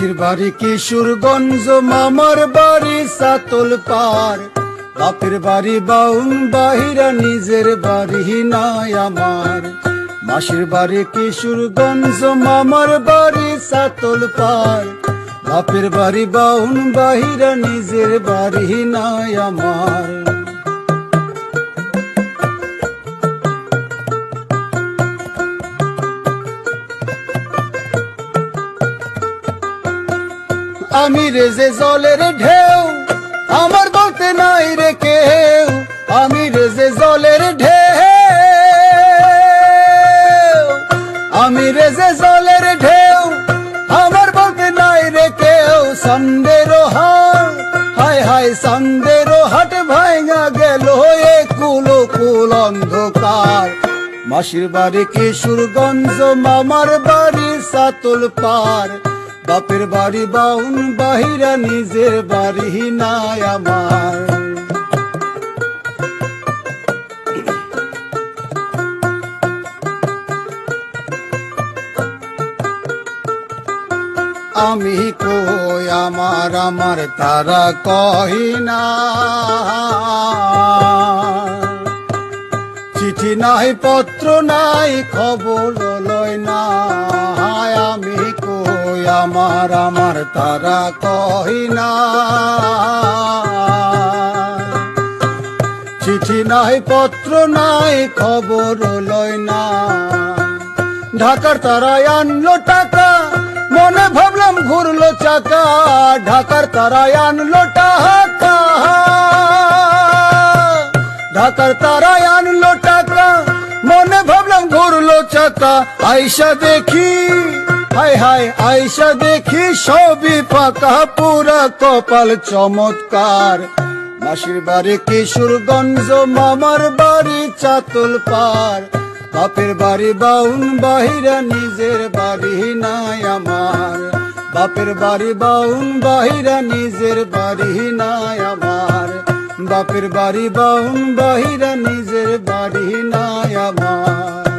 মাসির বাড়ি কিশোরগঞ্জ, মামার বাড়ি সাতল পার। বাপের বাড়ি বাউন বাহিরা, নিজের বাড়ি নাই আমার। মাসির বাড়ি কিশোরগঞ্জ, মামার বাড়ি সাতল পার। বাপের বাড়ি বাউন বাহিরা, নিজের বাড়ি নাই আমার। আমি রে যে জলের ঢেউ, আমার বলতে নাই রে কেউ। আমি রে যে জলের ঢেউ, আমি রে যে জলের ঢেউ, আমার বলতে নাই রে কেউ। সন্দেরো হাট, হায় হায় সন্দেরো হাট ভাঙা গেল এ কুলো কুল অন্ধকার। মাসির বাড়ি কিশোরগঞ্জ, মামার বাড়ি সাতল পার। বাপের বাড়ি বাউন বাহিরা, নিজের বাড়ি নাই আমার। আমি কই আমার আমার তারা কহি না। চিঠি নাই পত্র নাই, খবর লয় না। আমি কই আমার আমার তারা কহি না। চিঠি নাই পত্র নাই, খবর লয় না। ঢাকার তারায় আনলো টাকা, মনে ভাবলাম ঘুরলো চাকা। ঢাকার তারায় আনলো টাকা, ঢাকার তারায় আনলো টাকা, মনে ভাবলাম ঘুরলো চাকা। আইসা দেখি, হায় হায় আইসা দেখি সবই ফাঁকা, পুরা কপাল চমৎকার। মাসির বাড়ি কিশোরগঞ্জ, মামার বাড়ি চাতল পার। বাপের বাড়ি বাউন বাহিরা, নিজের বাড়ি নাই আমার। বাপের বাড়ি বাউন বাহিরা, নিজের বাড়ি নাই আমার। বাপের বাড়ি বাউন বাহিরা, নিজের বাড়ি নাই আমার।